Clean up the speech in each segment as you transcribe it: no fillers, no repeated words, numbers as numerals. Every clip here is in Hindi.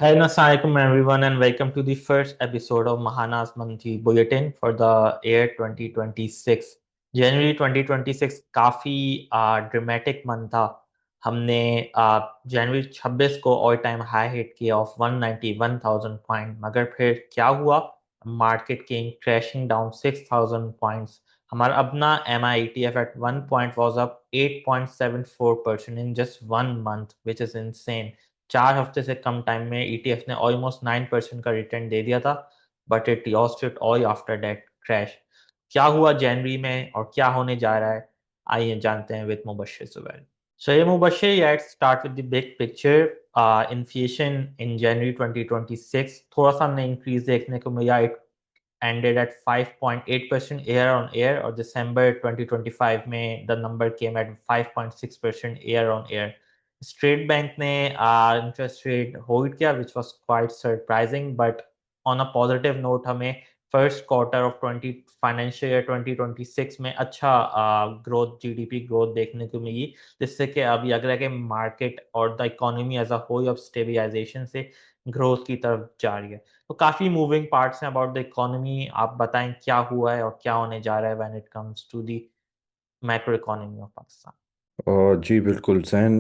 Hi, Assalamualaikum everyone, and welcome to the first episode of Mahana's Monthly Bulletin for the year 2026. January 2026 काफ़ी ड्रामेटिक मंथ था। हमने जनवरी 26 को ऑल टाइम हाई हिट किया ऑफ 191,000 पॉइंट, मगर फिर क्या हुआ? Market came crashing down 6,000 points. हमारा अपना M I T F at one point was up 8.74% in just one month, which is insane. 4 हफ्ते से कम टाइम में ईटीएफ ने ऑलमोस्ट 9% का रिटर्न दे दिया था, but it lost it all after that crash. क्या हुआ जनवरी में और क्या होने जा रहा है, आइए जानते हैं with Mubashir Zubair. So yeah, Mubashir, let's start with the big picture. Inflation in January 2026 थोड़ा सा हमने इंक्रीज देखने को मिला। It ended at 5.8% year on year, और December 2025 में the number came at 5.6% year on year. State Bank ने इंटरेस्ट रेट होल्ड किया, which was quite surprising, but on a positive note हमें first quarter of 20 financial year 2026 में अच्छा ग्रोथ, जीडीपी ग्रोथ देखने को मिली, जिससे कि अभी लग रहा है कि मार्केट और the economy as a whole of stabilisation से ग्रोथ की तरफ जा रही है। तो काफ़ी मूविंग पार्ट्स हैं अबाउट द इकोनॉमी। आप बताएं क्या हुआ है और क्या होने जा रहा है when it comes to the macro economy of Pakistan. जी बिल्कुल सैन,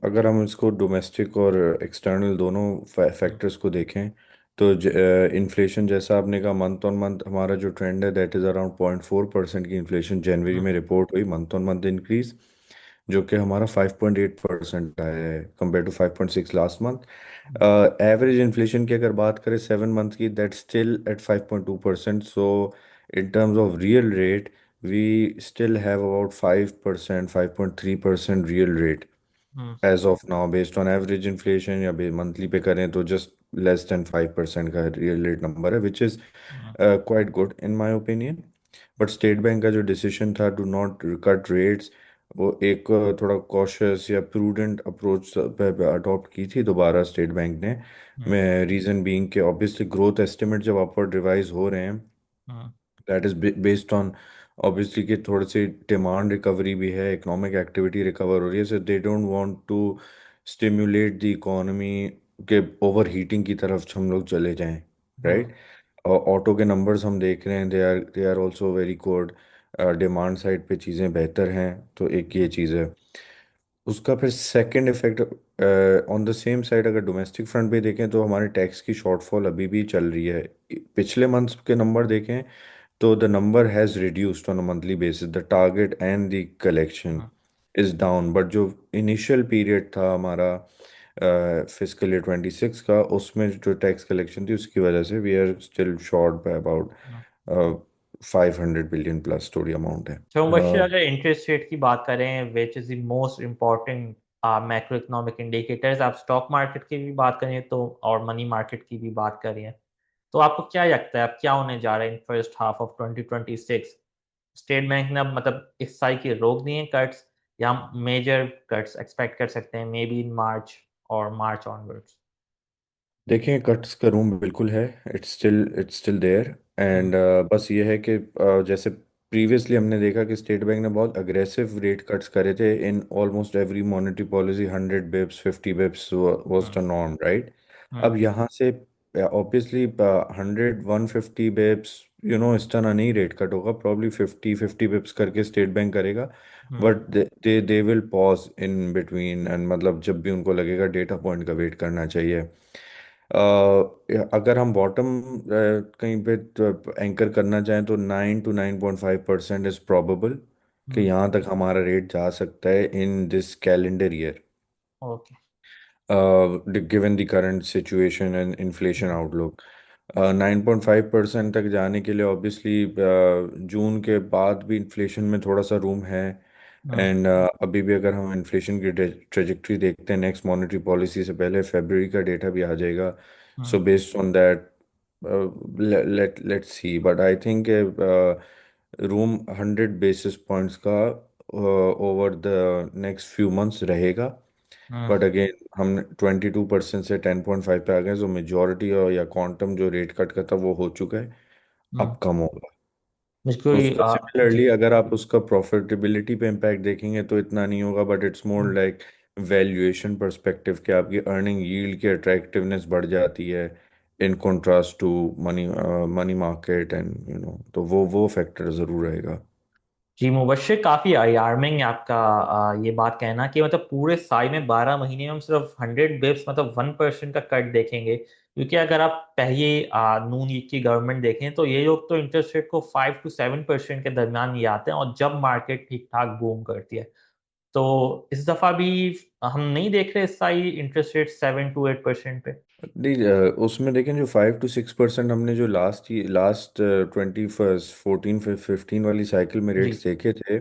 अगर हम इसको डोमेस्टिक और एक्सटर्नल दोनों फैक्टर्स को देखें तो इन्फ्लेशन जैसा आपने कहा, मंथ ऑन मंथ हमारा जो ट्रेंड है दैट इज़ अराउंड 0.4% की इन्फ्लेशन जनवरी में रिपोर्ट हुई, मंथ ऑन मंथ इंक्रीज, जो कि हमारा 5.8% आया है compare to 5.6 last month. Average inflation की अगर बात करें 7 मंथ की, that still at 5.2%। So in terms of real rate we still have about 5%, 5.3% real rate as of now based on average inflation, या मंथली पे करें तो just less than 5% का real rate नंबर है, which is quite good in my opinion. But state bank का जो डिसीजन था टू नॉट कट रेट्स, वो एक थोड़ा कॉशियस या प्रूडेंट अप्रोच अडॉप्ट की थी दोबारा स्टेट बैंक ने। मैं रीज़न बीइंग कि ऑब्वियसली ग्रोथ एस्टिमेट जब अपवर्ड रिवाइज हो रहे हैं, that is based on obviously कि थोड़ी सी डिमांड रिकवरी भी है, इकोनॉमिक एक्टिविटी रिकवर हो रही है, so they don't want to stimulate the economy के ओवर हीटिंग की तरफ हम लोग चले जाएं, राइट। और ऑटो के नंबर्स हम देख रहे हैं, they are also very good. Demand side पे चीज़ें बेहतर हैं, तो एक ये चीज़ है। उसका फिर second effect on the same side अगर डोमेस्टिक फ्रंट पे देखें तो हमारे टैक्स की शॉर्टफॉल अभी भी चल रही है। पिछले मंथ्स के नंबर देखें तो the number has reduced on a monthly basis. The target and the collection is down. But जो इनिशियल पीरियड था हमारा फिजिकल ईयर 26 का, उसमें जो टैक्स कलेक्शन थी उसकी वजह से we are still short by about 500 billion plus थोड़ी अमाउंट है। तो मुबश्शिर, अगर इंटरेस्ट रेट की बात करें, which is the most important macro economic indicators, आप स्टॉक मार्केट की भी बात करें तो और मनी मार्केट की भी बात करें, तो आपको क्या लगता है अब क्या होने जा रहा है in first half of 2026? State Bank ने अब मतलब इस साल की रोक दिए कट्स, या हम मेजर कट्स एक्सपेक्ट कर सकते हैं मे बी इन मार्च और मार्च ऑनवर्ड्स? देखें, कट्स का रूम बिल्कुल है, इट्स स्टिल देयर। एंड बस ये है कि जैसे प्रीवियसली हमने देखा कि स्टेट बैंक ने बहुत अग्रेसिव रेट कट्स करे थे in almost every monetary policy, 100 Bips, 50 Bips was the norm, right. अब यहाँ से ऑब्वियसली 100, 150 बिप्स, इस तरह नहीं रेट कट होगा, प्रॉब्ली 50 बिप्स करके स्टेट बैंक करेगा। But they will pause in between, and मतलब जब भी उनको लगेगा डेटा पॉइंट का वेट करना चाहिए। अगर हम बॉटम कहीं पे एंकर करना चाहें तो 9 to 9.5% इज प्रोबेबल कि यहाँ तक हमारा रेट जा सकता है in this calendar year, okay. Given the current situation and inflation outlook. 9.5% तक जाने के लिए ऑब्वियसली जून के बाद भी इन्फ्लेशन में थोड़ा सा रूम है। एंड अभी भी अगर हम इन्फ्लेशन की ट्रेजेक्ट्री देखते हैं, नेक्स्ट मॉनेटरी पॉलिसी से पहले फरवरी का डेटा भी आ जाएगा। So based on that let's see, but I think room 100 basis points का over the next few months रहेगा। बट अगेन हम 22% से 10.5 पे आ गए, जो मेजोरिटी और या क्वांटम जो रेट कट का था वो हो चुका है, अब कम होगा। मुझको उसका जी। सिमिलरली अगर आप उसका प्रॉफिटेबिलिटी पे इम्पैक्ट देखेंगे तो इतना नहीं होगा, but it's more like valuation perspective के आपकी अर्निंग यील्ड की अट्रैक्टिवनेस बढ़ जाती है in contrast to money money market and तो वो फैक्टर ज़रूर रहेगा। जी मुबश्शिर, काफी अयार्मिंग है आपका ये बात कहना कि मतलब पूरे साल में 12 महीने में हम सिर्फ 100 बिप्स मतलब 1% का कट देखेंगे। क्योंकि अगर आप पहले नून लीग की गवर्नमेंट देखें तो ये लोग तो इंटरेस्ट रेट को 5 to 7% के दरमियान ले आते हैं, और जब मार्केट ठीक ठाक बूम करती है। तो इस दफा भी हम नहीं देख रहे इस साल इंटरेस्ट रेट 7 to 8% पे। नहीं, उसमें देखें जो 5 to 6% हमने जो लास्ट 2014-15 वाली साइकिल में जी। रेट्स देखे थे,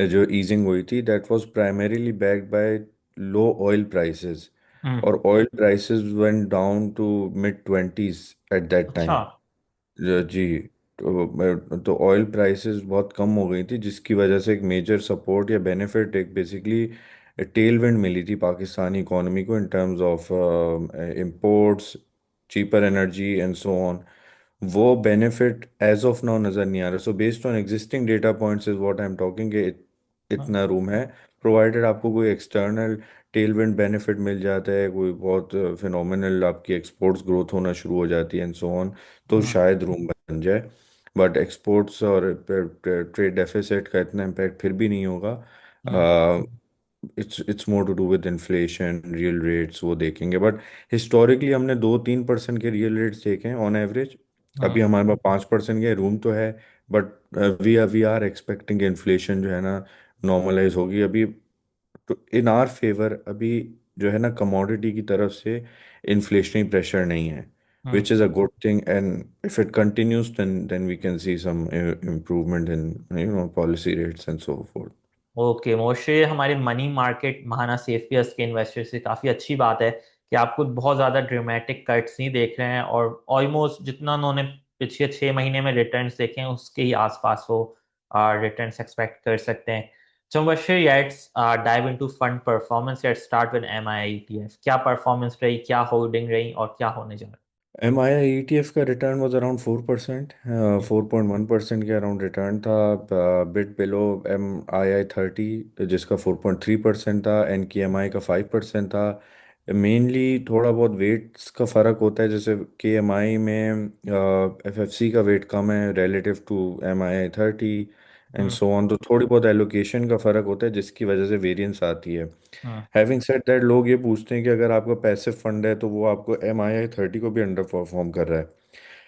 जो ईजिंग हुई थी, that was primarily backed by low oil prices. Hmm. और oil prices went down to mid 20s at that अच्छा। टाइम। जी। तो ऑयल प्राइसेस बहुत कम हो गई थी, जिसकी वजह से एक मेजर सपोर्ट या बेनिफिट, एक बेसिकली टेल विंड मिली थी पाकिस्तानी इकोनॉमी को in terms of imports, cheaper energy and so on. वो बेनिफिट एज ऑफ नाउ नज़र नहीं आ रहा। So based on existing data points is what I am talking, hmm. इतना रूम है। प्रोवाइडेड आपको कोई एक्सटर्नल टेलविंड बेनिफिट मिल जाता है, कोई बहुत फिनोमिनल आपकी एक्सपोर्ट्स ग्रोथ होना शुरू हो जाती है एंड सो ऑन, तो हम्म। शायद रूम बन जाए। बट एक्सपोर्ट्स और ट्रेड डेफिसिट का इतना इम्पैक्ट फिर भी नहीं होगा। Hmm. It's more to do with inflation, real rates वो देखेंगे। बट हिस्टोरिकली हमने 2-3% के रियल रेट्स देखे हैं ऑन एवरेज। हम्म। अभी हमारे पास 5% के रूम तो है, but we are expecting inflation जो है ना नॉर्मलाइज होगी अभी। तो इन आर फेवर अभी जो है ना कमोडिटी की तरफ से इन्फ्लेशनरी प्रेशर नहीं है, हम्म। which is a good thing. And if it continues, then we can see some improvement in policy rates and so forth. Okay Moshe, हमारे मनी मार्केट महाना सेफियस के इन्वेस्टर से काफ़ी अच्छी बात है कि आप कुछ बहुत ज़्यादा ड्रामेटिक कट्स नहीं देख रहे हैं, और ऑलमोस्ट जितना उन्होंने पिछले 6 महीने में रिटर्न्स देखे हैं उसके ही आसपास वो रिटर्न्स एक्सपेक्ट कर सकते हैं। So Mubashir, let's dive into fund performance. Let's start with MIITF. क्या परफॉर्मेंस रही, क्या होल्डिंग रही, और क्या होने जा रहा MII ETF का रिटर्न वाज अराउंड 4%, है? 4.1% के अराउंड रिटर्न था। बिट बिलो MII 30 जिसका 4.3% था, NKMI का 5% था। मेनली थोड़ा बहुत वेट्स का फ़र्क होता है, जैसे KMI में FFC का वेट कम है relative to MII 30 and hmm. So on, तो थोड़ी बहुत एलोकेशन का फ़र्क होता है जिसकी वजह से वेरिएंस आती है। हम्म। हैविंग सेड दैट, लोग ये पूछते हैं कि अगर आपका पैसिव फंड है तो वो आपको MII 30 को भी अंडर परफॉर्म कर रहा है,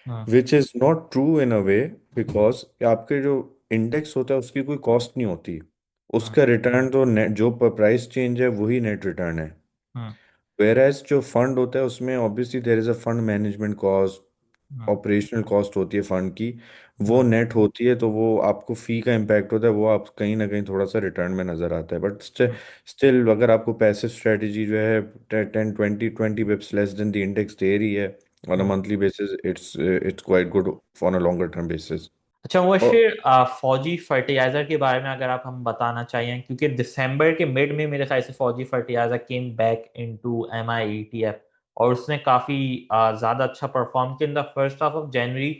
hmm. Which is not true in a way, because आपके जो इंडेक्स होता है उसकी कोई कॉस्ट नहीं होती। हम्म। उसका रिटर्न तो नेट, जो प्राइस चेंज है वही नेट रिटर्न है। हम्म। वेरएज जो फंड होता है उसमें obviously there is a fund management cost, hmm. Operational cost होती है फंड की, वो हम्म। नेट होती है, तो वो आपको फी का इम्पैक्ट होता है, वो आप कहीं ना कहीं थोड़ा सा रिटर्न में नज़र आता है। But hmm. स्टिल अगर आपको पैसिव स्ट्रेटजी जो है 10-20 bips less than the index दे रही है on a hmm. Monthly basis, it's quite good on a longer term basis. अच्छा वो और फिर फौजी फर्टिलाइजर के बारे में अगर आप हम बताना चाहिए, क्योंकि दिसंबर के मिड में मेरे ख्याल से Fauji fertiliser came back into MIETF, और उसने काफी ज्यादा अच्छा परफॉर्म किया in the first half of January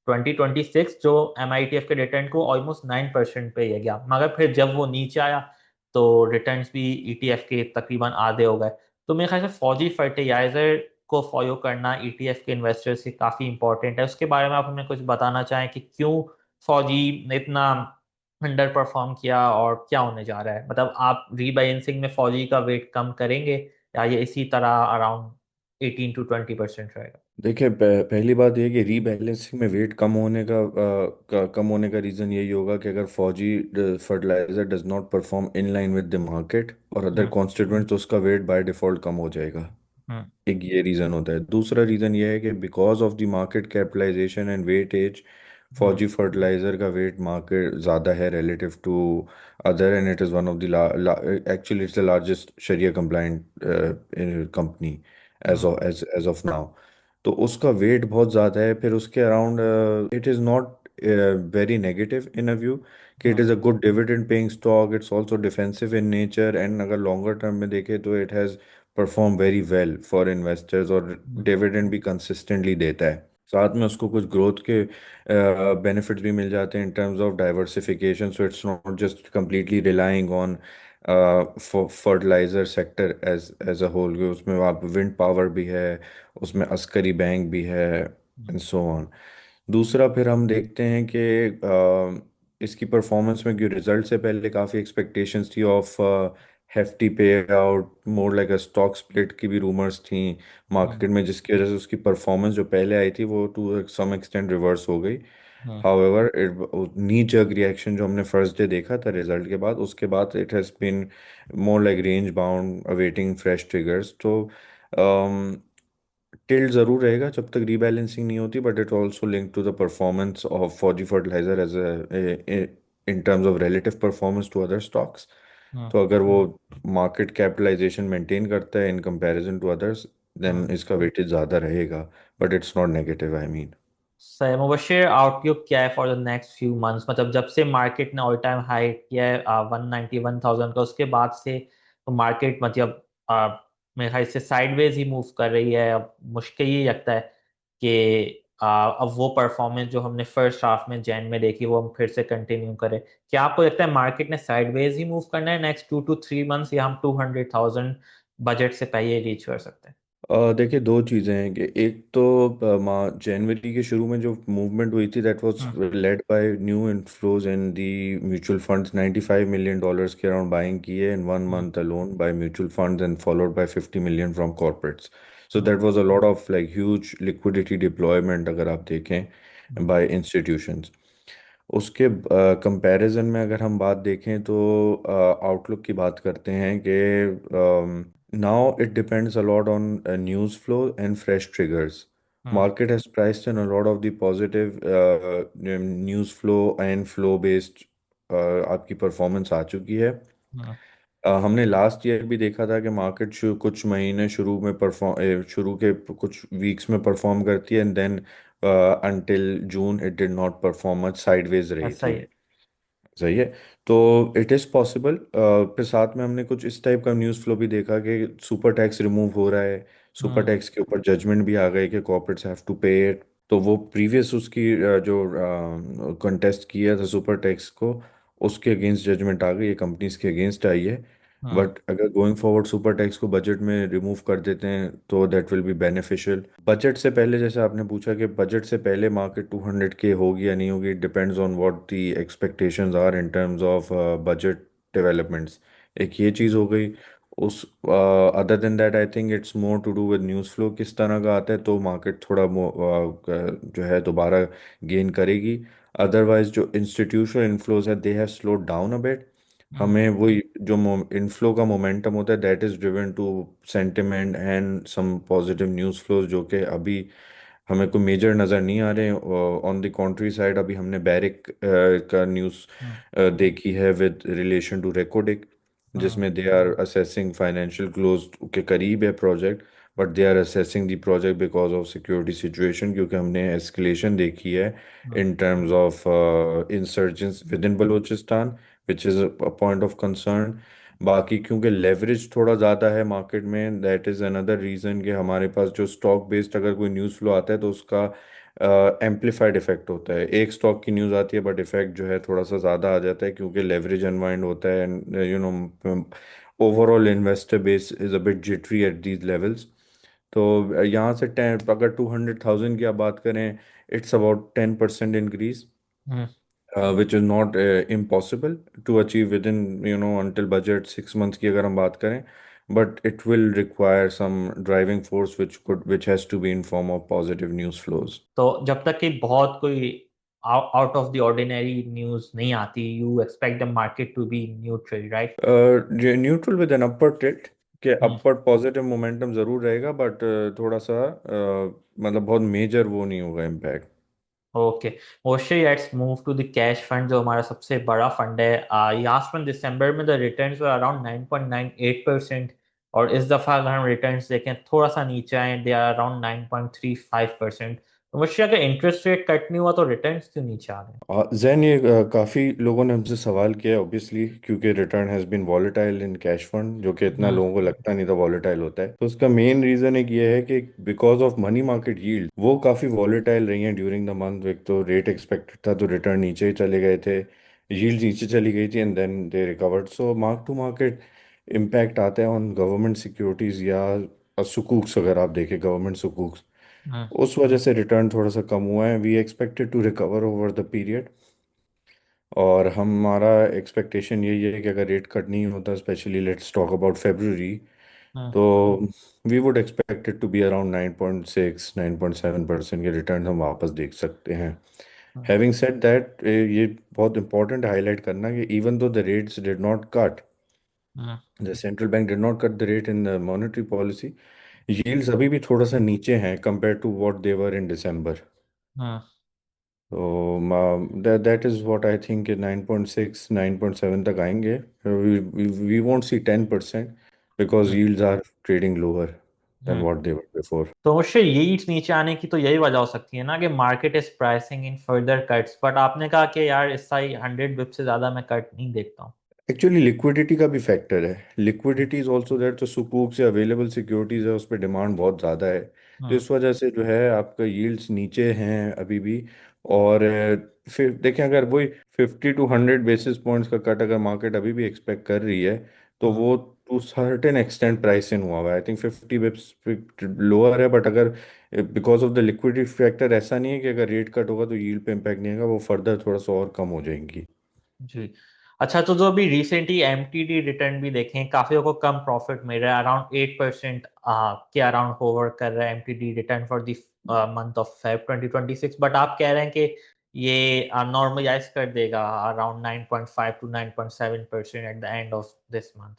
2026, जो MIETF के रिटर्न को ऑलमोस्ट 9% पे ले गया, मगर फिर जब वो नीचे आया तो रिटर्न्स भी ETF के तकरीबन आधे हो गए। तो मेरे ख्याल से फौजी फर्टिलाइजर को फॉलो करना ETF के इन्वेस्टर्स के काफी इंपॉर्टेंट है। उसके बारे में आप हमें कुछ बताना चाहें कि क्यों फौजी ने इतना अंडर परफॉर्म किया, और क्या होने जा रहा है, मतलब आप रीबैलेंसिंग में फौजी का वेट कम करेंगे या ये इसी तरह अराउंड 18 to 20% रहेगा? देखिए, पहली बात ये है कि रीबैलेंसिंग में वेट कम होने कम होने का रीज़न यही होगा कि अगर Fauji fertiliser does not perform in line with the market और अदर हम्म। कॉन्स्टिट्यूएंट्स, तो उसका वेट बाय डिफॉल्ट कम हो जाएगा। हम्म। एक ये रीज़न होता है। दूसरा रीज़न ये है कि because of the market capitalization and weightage, hmm. Fauji fertilizer का वेट मार्केट ज़्यादा है relative to other, and it is one of the actually it's the largest शरिया compliant company hmm. As of now. तो उसका वेट बहुत ज़्यादा है। फिर उसके around it is not very negative in a view कि it hmm. Is a good dividend paying stock, it's also defensive in nature, and अगर लॉन्गर टर्म में देखें तो it has perform very well for investors, और हम्म। डिविडेंड भी कंसिस्टेंटली देता है। साथ में उसको कुछ ग्रोथ के बेनिफिट्स भी मिल जाते हैं in terms of diversification, so it's not just completely relying on fertiliser sector as as a whole. उसमें आप विंड पावर भी है, उसमें अस्करी बैंक भी है, एंड सो ऑन। दूसरा फिर हम देखते हैं कि इसकी परफॉर्मेंस में, क्योंकि रिजल्ट से पहले काफ़ी एक्सपेक्टेशंस थी ऑफ हेफ्टी पे out, more like a stock split की भी रूमर्स थी हम्म। मार्केट में, जिसकी वजह से उसकी परफॉर्मेंस जो पहले आई थी वो टू सम एक्सटेंट रिवर्स हो गई। हम्म। हाउएवर नी जर्क रिएक्शन जो हमने फर्स्ट डे देखा था रिजल्ट के बाद, उसके बाद it has been more like range bound awaiting fresh triggers. तो टिल्ट ज़रूर रहेगा जब तक रीबैलेंसिंग नहीं होती, but it also link to the performance of Fauji fertilizer as in terms of relative performance to other stocks. Hmm. तो अगर वो मार्केट कैपिटलाइजेशन मेंटेन करता है in comparison to others, then hmm. इसका वेटेज ज़्यादा रहेगा, but it's not negative I mean. सही। मुबशिर, आउटलुक क्या है for the next few months? मतलब जब से मार्केट ने ऑल टाइम हाई किया है 191,000 का, उसके बाद से तो मार्केट मतलब मेरे ख्याल से साइडवेज ही मूव कर रही है। अब मुश्किल ही लगता है कि अब वो परफॉर्मेंस जो हमने फर्स्ट हाफ में जैन में देखी वो हम फिर से कंटिन्यू करें। क्या आपको लगता है मार्केट ने साइडवेज ही मूव करना है नेक्स्ट 2 to 3 मंथ्स, या हम 200,000 बजट से पहले रीच कर सकते हैं? देखिए, दो चीज़ें हैं कि एक तो जनवरी के शुरू में जो मूवमेंट हुई थी, that was hmm. Led by new inflows in the mutual funds. $95 million के अराउंड बाइंग की है in one hmm. Month alone by mutual funds, and followed by 50 million from corporates. So hmm. That was a lot of like huge liquidity deployment अगर आप देखें हम्म। By institutions. उसके कंपैरिजन में अगर हम बात देखें तो आउटलुक की बात करते हैं कि now it depends a lot on news flow and fresh triggers. Hmm. Market has priced in a lot of the positive news flow and flow based आपकी परफॉर्मेंस आ चुकी है। हम्म। हमने लास्ट ईयर भी देखा था कि मार्केट कुछ महीने शुरू के कुछ वीक्स में परफॉर्म करती है, and then until June it did not perform much, sideways रही ऐसा ही थी। है। सही है। तो इट इज़ पॉसिबल। फिर साथ में हमने कुछ इस टाइप का न्यूज़ फ्लो भी देखा कि सुपर टैक्स रिमूव हो रहा है, सुपर हम्म। टैक्स के ऊपर जजमेंट भी आ गए कि कॉर्पोरेट्स हैव टू पे इट। तो वो प्रीवियस उसकी जो कंटेस्ट किया था सुपर टैक्स को, उसके अगेंस्ट जजमेंट आ गई, ये कंपनीज के अगेंस्ट आई है। हम्म। बट अगर गोइंग फॉरवर्ड सुपर टैक्स को बजट में रिमूव कर देते हैं तो that will be beneficial. Budget से पहले, जैसे आपने पूछा कि बजट से पहले मार्केट 200 के होगी या नहीं होगी, it depends on what the expectations are in terms of budget developments. एक ये चीज़ हो गई। उस other than that I think it's more to do with news flow किस तरह का आता है, तो मार्केट थोड़ा जो है दोबारा गेन करेगी। अदरवाइज जो इंस्टीट्यूशनल इन्फ्लोज है, they have slowed down a bit. Hmm. हमें वही जो इनफ्लो का मोमेंटम होता है, that is driven to sentiment and some positive news flows, जो कि अभी हमें कोई मेजर नज़र नहीं आ रहे हैं। ऑन द कॉन्ट्री साइड अभी हमने बैरिक का न्यूज़ हम्म। देखी है with relation to Reko Diq, hmm. जिसमें they are assessing financial close के करीब है project, but they are assessing the project because of security situation, क्योंकि हमने एस्केलेशन देखी है hmm. In terms of insurgency with in Balochistan, which is a point of concern. बाकी क्योंकि लेवरेज थोड़ा ज़्यादा है मार्केट में, दैट इज़ अनदर रीज़न कि हमारे पास जो स्टॉक बेस्ड अगर कोई न्यूज़ फ्लो आता है तो उसका एम्पलीफाइड इफेक्ट होता है। एक स्टॉक की न्यूज़ आती है बट इफेक्ट जो है थोड़ा सा ज़्यादा आ जाता है, क्योंकि लेवरेज अनवाइंड होता है, and you know overall investor base is a bit jittery at these levels. तो यहाँ से 10, अगर 200,000 की आप बात करें, it's about 10% increase, hmm. which is not impossible to achieve within, until budget 6 months की अगर हम बात करें, but it will require some driving force which has to be in form of positive news flows. तो जब तक कि बहुत कोई out of the ordinary news नहीं आती, you expect the market to be neutral, right? Neutral with an upward tilt, के हम्म। अपवर्ड पॉजिटिव मोमेंटम जरूर रहेगा, बट थोड़ा सा मतलब बहुत मेजर वो नहीं होगा impact. Okay. Mostly let's move to the cash fund, जो हमारा सबसे बड़ा फंड है। लास्ट मंथ दिसंबर में द रिटर्न्स वर अराउंड 9.98%, और इस दफ़ा अगर हम रिटर्न्स देखें थोड़ा सा नीचे आए, दे आर अराउंड 9.35%। तो मुझे अगर इंटरेस्ट रेट कट नहीं हुआ तो रिटर्न्स क्यों नीचे आ रहे हैं? जैन, ये काफ़ी लोगों ने हमसे सवाल किया ऑब्वियसली, क्योंकि return has been volatile in cash fund, जो कि इतना हम्म। लोगों को लगता नहीं था वॉलेटाइल होता है। तो उसका मेन रीज़न एक ये है कि because of money market yield वो काफ़ी वॉलेटाइल रही हैं ड्यूरिंग द मंथ। एक तो रेट एक्सपेक्टेड था तो रिटर्न नीचे ही चले गए थे, यील्ड नीचे चली गई थी, and then they recovered. So mark to market impact आता है ऑन गवर्नमेंट सिक्योरिटीज़ या सुकूक्स, अगर आप देखें गवर्नमेंट सुकूक्स, हम्म। उस वजह से रिटर्न थोड़ा सा कम हुआ है। We expected to recover over the period, और हमारा एक्सपेक्टेशन यही है कि अगर रेट कट नहीं होता, especially let's talk about February, hmm. तो we would expect it to be around 9.6 9.7% के रिटर्न हम वापस देख सकते हैं। हम्म। हैविंग सेड दैट, ये बहुत इंपॉर्टेंट हाईलाइट करना कि even though the rates did not cut, hmm. The central bank did not cut the rate in the monetary policy, yields अभी भी थोड़ा सा नीचे हैं compare to what they were in December. Hmm. तो that is what I think, 9.6 9.7 तक आएंगे। We won't see 10%, because hmm. Yields are trading lower than hmm. What they were before. तो मुझे यील्ड्स नीचे आने की तो यही वजह हो सकती है ना कि market is pricing in further cuts, but आपने कहा कि यार इस साल 100 बिप से ज्यादा मैं कट नहीं देखता हूँ। एक्चुअली लिक्विडिटी का भी फैक्टर है। लिक्विडिटी इज ऑल्सो दैट, तो सुकूक से अवेलेबल सिक्योरिटीज है, उस पर डिमांड बहुत ज़्यादा है। तो हम्म। इस वजह से जो है आपका यील्ड्स नीचे हैं अभी भी। और फिर देखें, अगर वही 50 to 100 बेसिस पॉइंट्स का कट अगर मार्केट अभी भी एक्सपेक्ट कर रही है, तो हम्म। वो to certain extent price in हुआ हुआ है। आई थिंक 50 बिप्स लोअर है, बट अगर because of the liquidity factor, ऐसा नहीं है कि अगर रेट कट होगा तो यील्ड पे इम्पैक्ट नहीं आएगा, वो फर्दर थोड़ा सा और कम हो जाएंगी। जी। अच्छा, तो जो अभी रिसेंटली एमटीडी रिटर्न भी देखें, काफियों को कम प्रॉफिट मिल रहा है, अराउंड 8% के अराउंड होवर कर रहा है MTD return for the month of Feb 2026, but आप कह रहे हैं कि ये नॉर्मलाइज कर देगा around 9.5 to 9.7% at the end of this month,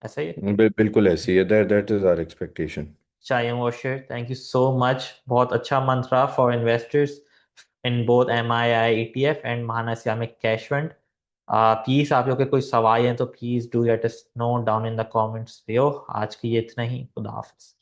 ऐसा ही है? बिल्कुल ऐसी है, दैट इज आवर एक्सपेक्टेशन। चाहे मोर्शर, थैंक यू सो मच। बहुत अच्छा मंथ रहा for investors in both M I I ETF and Mahaana Islamic cash fund. Please आप लोग के कोई सवाल हैं तो please do let us know down in the comments. आज के लिए इतना ही। खुदा हाफिज।